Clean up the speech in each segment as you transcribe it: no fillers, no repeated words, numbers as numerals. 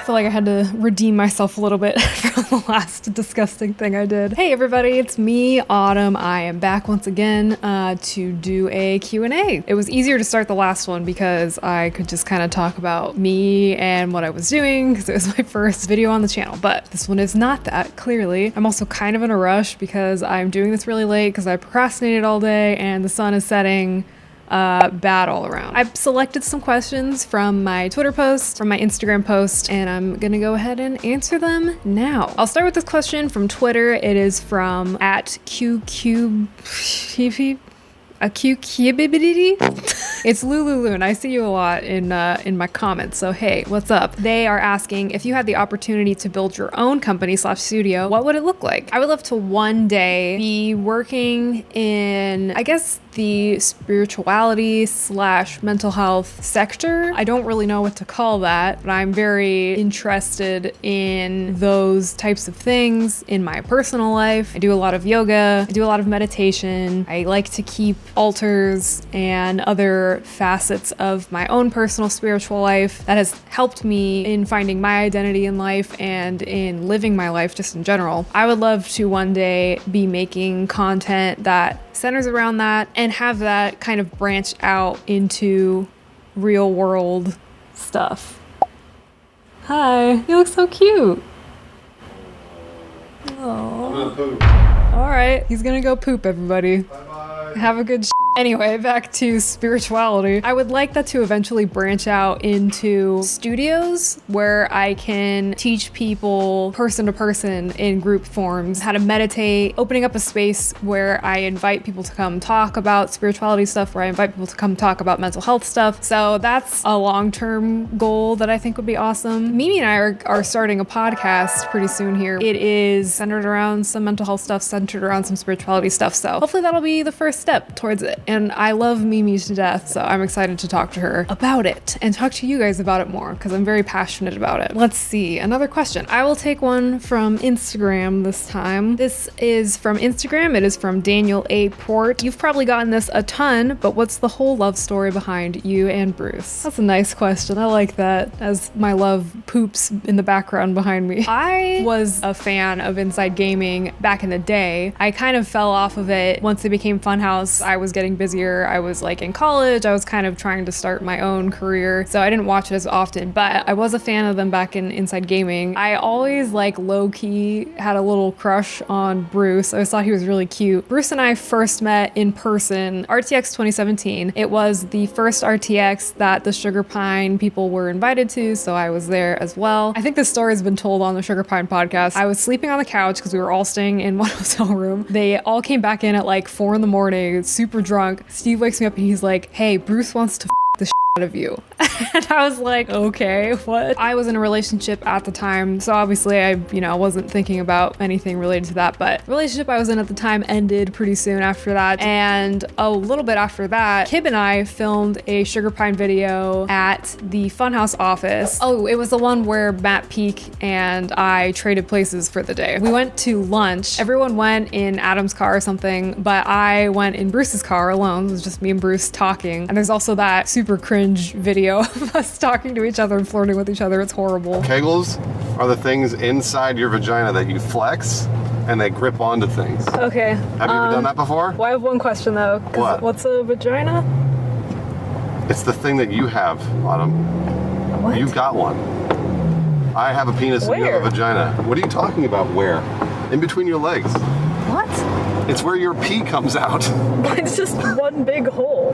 feel like I had to redeem myself a little bit from the last disgusting thing I did. Hey everybody, it's me, Autumn. I am back once again to do a Q&A. It was easier to start the last one because I could just kind of talk about me and what I was doing because it was my first video on the channel, but this one is not that, clearly. I'm also kind of in a rush because I'm doing this really late because I procrastinated all day and the sun is setting. Bad all around. I've selected some questions from my Twitter post, from my Instagram post, and I'm gonna go ahead and answer them now. I'll start with this question from Twitter. It is from @QQ. It's Lulu, and I see you a lot in my comments. So hey, what's up? They are asking if you had the opportunity to build your own company/studio, what would it look like? I would love to one day be working in, I guess, the spirituality/mental health sector. I don't really know what to call that, but I'm very interested in those types of things in my personal life. I do a lot of yoga, I do a lot of meditation. I like to keep altars and other facets of my own personal spiritual life. That has helped me in finding my identity in life and in living my life just in general. I would love to one day be making content that centers around that and have that kind of branch out into real world stuff. Hi, you look so cute. Oh. All right, he's gonna go poop, everybody. Bye-bye. Have a good Anyway, back to spirituality. I would like that to eventually branch out into studios where I can teach people person to person in group forms how to meditate, opening up a space where I invite people to come talk about spirituality stuff, where I invite people to come talk about mental health stuff. So that's a long-term goal that I think would be awesome. Mimi and I are starting a podcast pretty soon here. It is centered around some mental health stuff, centered around some spirituality stuff. So hopefully that'll be the first step towards it. And I love Mimi to death, so I'm excited to talk to her about it and talk to you guys about it more because I'm very passionate about it. Let's see, another question. I will take one from Instagram this time. This is from Instagram. It is from Daniel A. Port. You've probably gotten this a ton, but what's the whole love story behind you and Bruce? That's a nice question. I like that as my love poops in the background behind me. I was a fan of Inside Gaming back in the day. I kind of fell off of it once it became Funhaus. I was getting busier. I was like in college. I was kind of trying to start my own career, so I didn't watch it as often, but I was a fan of them back in Inside Gaming. I always like low-key had a little crush on Bruce. I always thought he was really cute. Bruce and I first met in person, RTX 2017. It was the first RTX that the Sugar Pine people were invited to, so I was there as well. I think this story has been told on the Sugar Pine podcast. I was sleeping on the couch because we were all staying in one hotel room. They all came back in at like 4 in the morning, super drunk. Steve wakes me up and he's like, hey, Bruce wants to the shit out of you. And I was like, okay, what? I was in a relationship at the time, so obviously I, wasn't thinking about anything related to that, but the relationship I was in at the time ended pretty soon after that. And a little bit after that, Kib and I filmed a Sugar Pine video at the Funhaus office. Oh, it was the one where Matt Peak and I traded places for the day. We went to lunch. Everyone went in Adam's car or something, but I went in Bruce's car alone. It was just me and Bruce talking. And there's also that super cringe video of us talking to each other and flirting with each other. It's horrible. Kegels are the things inside your vagina that you flex and they grip onto things. Okay. Have you ever done that before? Well, I have one question though. What? What's a vagina? It's the thing that you have, Autumn. What? You've got one. I have a penis and you have a vagina. What are you talking about? Where? In between your legs. What? It's where your pee comes out. It's just one big hole.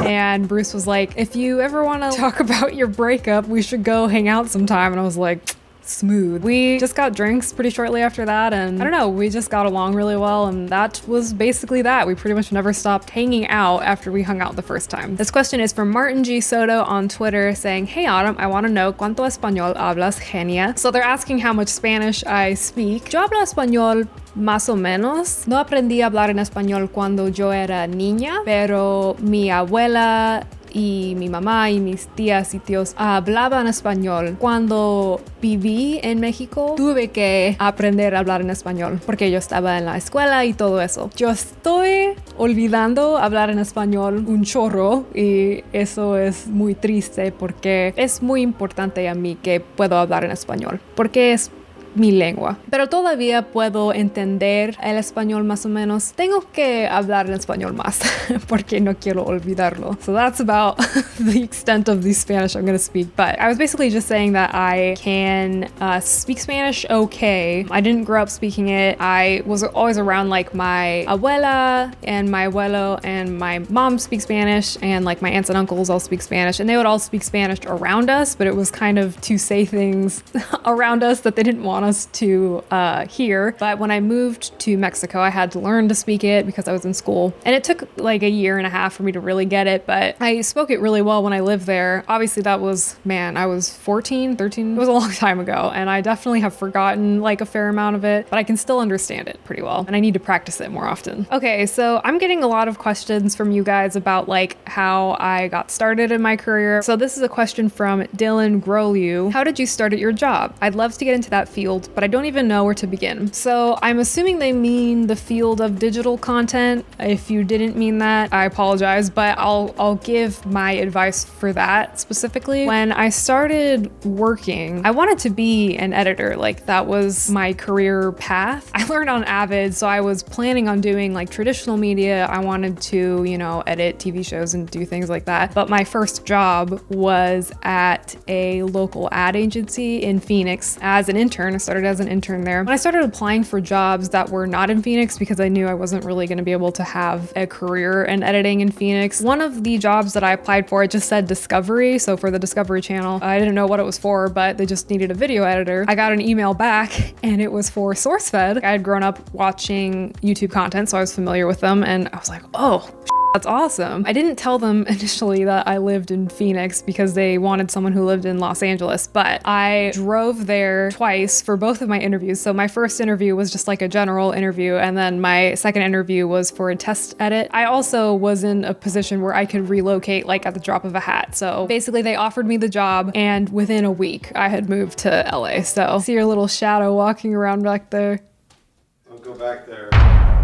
And Bruce was like, if you ever want to talk about your breakup, we should go hang out sometime. And I was like, smooth. We just got drinks pretty shortly after that, and I don't know, we just got along really well, and that was basically that. We pretty much never stopped hanging out after we hung out the first time. This question is from Martin G. Soto on Twitter saying, hey Autumn, I want to know ¿cuánto español hablas, genia? So they're asking how much Spanish I speak. Yo hablo español más o menos. No aprendí a hablar en español cuando yo era niña, pero mi abuela y mi mamá y mis tías y tíos hablaban español. Cuando viví en México, tuve que aprender a hablar en español porque yo estaba en la escuela y todo eso. Yo estoy olvidando hablar en español un chorro y eso es muy triste porque es muy importante a mí que puedo hablar en español porque es mi lengua. Pero todavía puedo entender el español más o menos. Tengo que hablar en español más porque no quiero olvidarlo. So that's about the extent of the Spanish I'm going to speak. But I was basically just saying that I can speak Spanish okay. I didn't grow up speaking it. I was always around like my abuela and my abuelo and my mom speak Spanish and like my aunts and uncles all speak Spanish and they would all speak Spanish around us, but it was kind of to say things around us that they didn't want us to hear. But when I moved to Mexico, I had to learn to speak it because I was in school. And it took like a year and a half for me to really get it, but I spoke it really well when I lived there. Obviously that was, man, I was 14, 13. It was a long time ago. And I definitely have forgotten like a fair amount of it, but I can still understand it pretty well. And I need to practice it more often. Okay, so I'm getting a lot of questions from you guys about like how I got started in my career. So this is a question from Dylan Groliu. How did you start at your job? I'd love to get into that field, but I don't even know where to begin. So I'm assuming they mean the field of digital content. If you didn't mean that, I apologize, but I'll give my advice for that specifically. When I started working, I wanted to be an editor. Like that was my career path. I learned on Avid, so I was planning on doing like traditional media. I wanted to, you know, edit TV shows and do things like that. But my first job was at a local ad agency in Phoenix as an intern. I started as an intern there. When I started applying for jobs that were not in Phoenix because I knew I wasn't really going to be able to have a career in editing in Phoenix, one of the jobs that I applied for, it just said Discovery. So for the Discovery Channel, I didn't know what it was for, but they just needed a video editor. I got an email back and it was for SourceFed. I had grown up watching YouTube content, so I was familiar with them and I was like, oh, that's awesome. I didn't tell them initially that I lived in Phoenix because they wanted someone who lived in Los Angeles, but I drove there twice for both of my interviews. So my first interview was just like a general interview, and then my second interview was for a test edit. I also was in a position where I could relocate like at the drop of a hat. So basically they offered me the job and within a week I had moved to LA. So see your little shadow walking around back there. Don't go back there.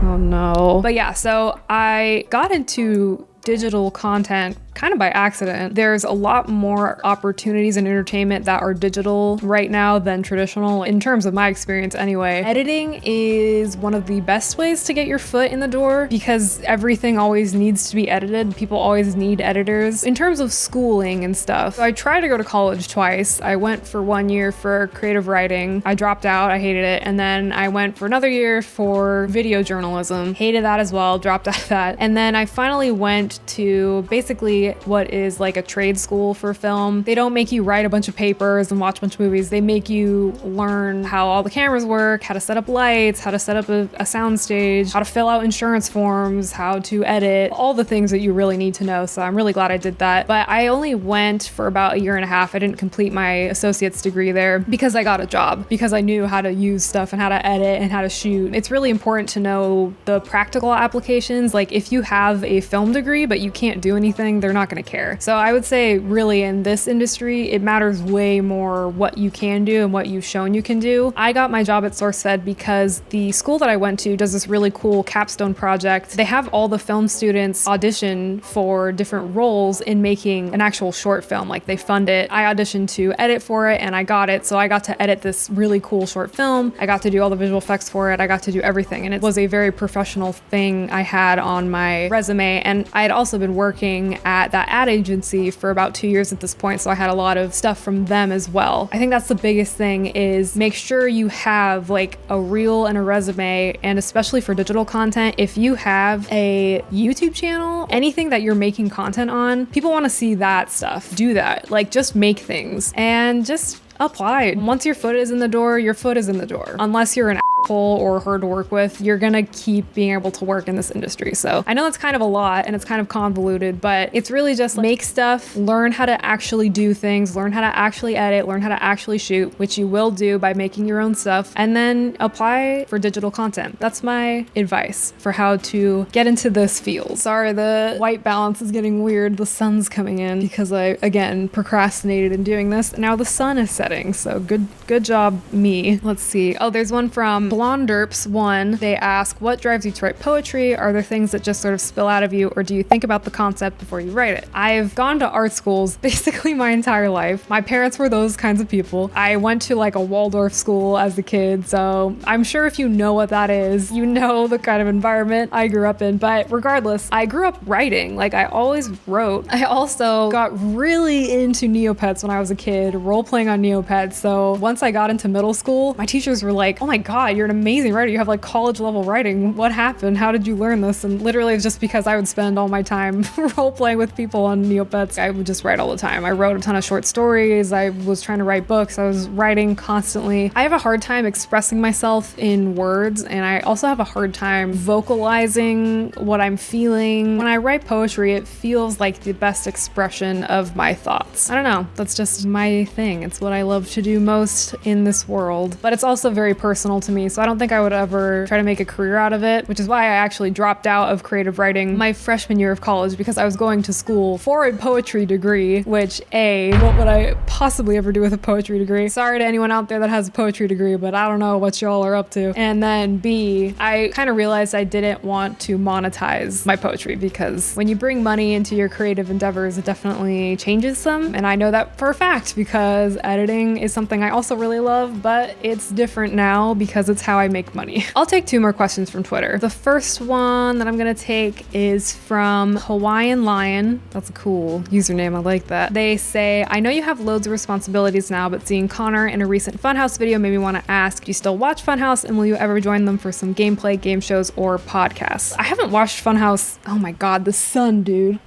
Oh no. But yeah, so I got into digital content kind of by accident. There's a lot more opportunities in entertainment that are digital right now than traditional, in terms of my experience anyway. Editing is one of the best ways to get your foot in the door because everything always needs to be edited. People always need editors. In terms of schooling and stuff, so I tried to go to college twice. I went for 1 year for creative writing. I dropped out, I hated it. And then I went for another year for video journalism. Hated that as well, dropped out of that. And then I finally went to basically what is like a trade school for film. They don't make you write a bunch of papers and watch a bunch of movies. They make you learn how all the cameras work, how to set up lights, how to set up a sound stage, how to fill out insurance forms, how to edit, all the things that you really need to know. So I'm really glad I did that. But I only went for about a year and a half. I didn't complete my associate's degree there because I got a job, because I knew how to use stuff and how to edit and how to shoot. It's really important to know the practical applications. Like if you have a film degree, but you can't do anything, they're not going to care. So I would say really in this industry, it matters way more what you can do and what you've shown you can do. I got my job at SourceFed because the school that I went to does this really cool capstone project. They have all the film students audition for different roles in making an actual short film. Like they fund it. I auditioned to edit for it and I got it. So I got to edit this really cool short film. I got to do all the visual effects for it. I got to do everything. And it was a very professional thing I had on my resume. And I had also been working at that ad agency for about 2 years at this point, so I had a lot of stuff from them as well. I think that's the biggest thing, is make sure you have like a reel and a resume, and especially for digital content, if you have a YouTube channel, anything that you're making content on, people want to see that stuff. Do that. Like just make things and just apply. Once your foot is in the door, your foot is in the door. Unless you're an hole or hard to work with, you're gonna keep being able to work in this industry. So I know it's kind of a lot and it's kind of convoluted, but it's really just make stuff, learn how to actually do things, learn how to actually edit, learn how to actually shoot, which you will do by making your own stuff, and then apply for digital content. That's my advice for how to get into this field. Sorry, the white balance is getting weird. The sun's coming in because I, again, procrastinated in doing this. And now the sun is setting, so good job, me. Let's see. Oh, there's one from Blonderps1. They ask, what drives you to write poetry? Are there things that just sort of spill out of you, or do you think about the concept before you write it? I've gone to art schools basically my entire life. My parents were those kinds of people. I went to like a Waldorf school as a kid, so I'm sure if you know what that is, you know the kind of environment I grew up in. But regardless, I grew up writing. Like, I always wrote. I also got really into Neopets when I was a kid, role-playing on Neopets. So once I got into middle school, my teachers were like, oh my God, you're an amazing writer. You have like college level writing. What happened? How did you learn this? And literally it's just because I would spend all my time role-playing with people on Neopets. I would just write all the time. I wrote a ton of short stories. I was trying to write books. I was writing constantly. I have a hard time expressing myself in words, and I also have a hard time vocalizing what I'm feeling. When I write poetry, it feels like the best expression of my thoughts. I don't know. That's just my thing. It's what I love to do most in this world, but it's also very personal to me, so I don't think I would ever try to make a career out of it, which is why I actually dropped out of creative writing my freshman year of college, because I was going to school for a poetry degree, which what would I possibly ever do with a poetry degree? Sorry to anyone out there that has a poetry degree, but I don't know what y'all are up to. And then B, I kind of realized I didn't want to monetize my poetry, because when you bring money into your creative endeavors, it definitely changes them. And I know that for a fact because editing is something I also really love, but it's different now because it's how I make money. I'll take 2 more questions from Twitter. The first one that I'm gonna take is from Hawaiian Lion. That's a cool username, I like that. They say, I know you have loads of responsibilities now, but seeing Connor in a recent Funhaus video made me want to ask, do you still watch Funhaus, and will you ever join them for some gameplay, game shows, or podcasts? I haven't watched Funhaus. Oh my God, the sun, dude.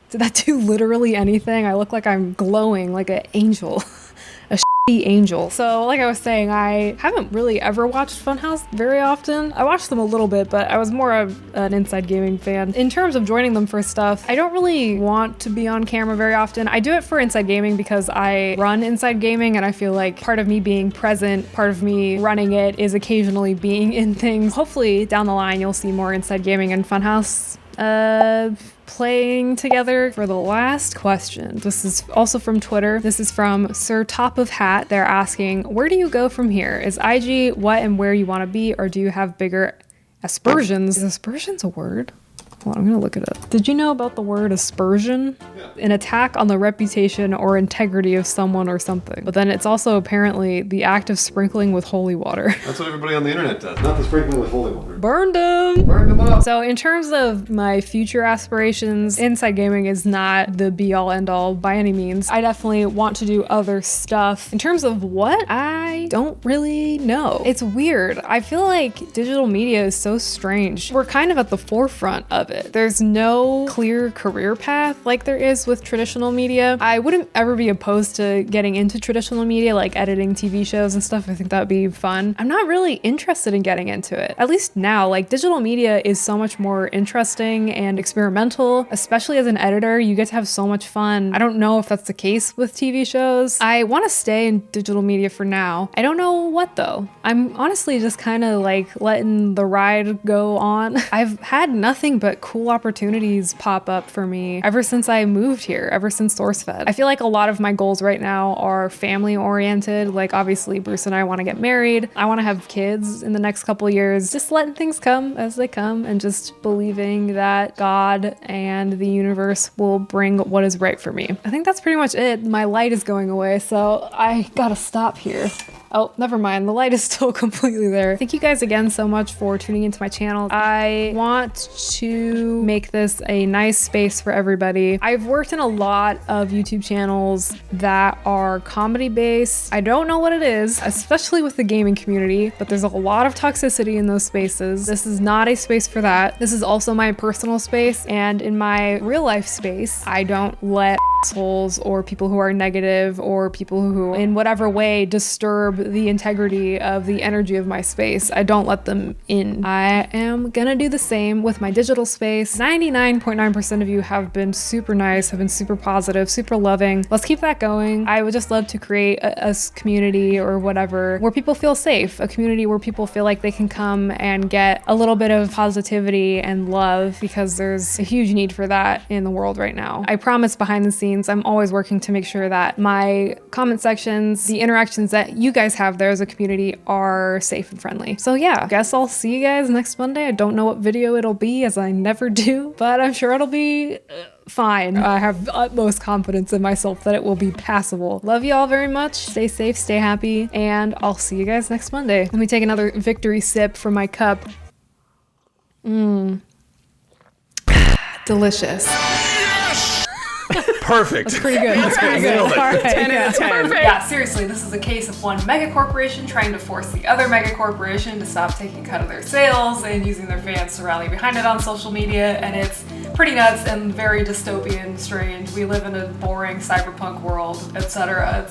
Did that do literally anything? I look like I'm glowing like an angel. A angel. So like I was saying, I haven't really ever watched Funhaus very often. I watched them a little bit, but I was more of an Inside Gaming fan. In terms of joining them for stuff, I don't really want to be on camera very often. I do it for Inside Gaming because I run Inside Gaming, and I feel like part of me being present, part of me running it, is occasionally being in things. Hopefully down the line you'll see more Inside Gaming and Funhaus playing together. For the last question, this is also from Twitter. This is from Sir Top of Hat. They're asking, where do you go from here? Is IG what and where you want to be, or do you have bigger aspersions? Is aspersions a word? Hold on, I'm gonna look it up. Did you know about the word aspersion? Yeah. An attack on the reputation or integrity of someone or something. But then it's also apparently the act of sprinkling with holy water. That's what everybody on the internet does, not the sprinkling with holy water. Burned them! Burned them up! So in terms of my future aspirations, Inside Gaming is not the be-all end-all by any means. I definitely want to do other stuff. In terms of what, I don't really know. It's weird. I feel like digital media is so strange. We're kind of at the forefront of it. There's no clear career path like there is with traditional media. I wouldn't ever be opposed to getting into traditional media, like editing TV shows and stuff. I think that would be fun. I'm not really interested in getting into it, at least now. Like, digital media is so much more interesting and experimental, especially as an editor. You get to have so much fun. I don't know if that's the case with TV shows. I want to stay in digital media for now. I don't know what though. I'm honestly just kind of like letting the ride go on. I've had nothing but cool opportunities pop up for me ever since I moved here, ever since SourceFed. I feel like a lot of my goals right now are family oriented. Like, obviously Bruce and I want to get married. I want to have kids in the next couple of years. Just letting things come as they come and just believing that God and the universe will bring what is right for me. I think that's pretty much it. My light is going away, so I gotta stop here. Oh, never mind. The light is still completely there. Thank you guys again so much for tuning into my channel. I want to make this a nice space for everybody. I've worked in a lot of YouTube channels that are comedy based. I don't know what it is, especially with the gaming community, but there's a lot of toxicity in those spaces. This is not a space for that. This is also my personal space, and in my real life space, I don't let assholes or people who are negative or people who in whatever way disturb the integrity of the energy of my space. I don't let them in. I am gonna do the same with my digital space. 99.9% of you have been super nice, have been super positive, super loving. Let's keep that going. I would just love to create a community or whatever where people feel safe, a community where people feel like they can come and get a little bit of positivity and love, because there's a huge need for that in the world right now. I promise behind the scenes I'm always working to make sure that my comment sections, the interactions that you guys have there as a community, are safe and friendly. So yeah, guess I'll see you guys next Monday. I don't know what video it'll be, as I never do, but I'm sure it'll be fine. I have utmost confidence in myself that it will be passable. Love you all very much. Stay safe, stay happy, and I'll see you guys next Monday. Let me take another victory sip from my cup. Delicious. Perfect. That's pretty good. That's pretty good. All right, 10 out of 10. Perfect. Yeah, seriously, this is a case of one mega corporation trying to force the other mega corporation to stop taking a cut of their sales and using their fans to rally behind it on social media, and it's pretty nuts and very dystopian, strange. We live in a boring cyberpunk world, etc.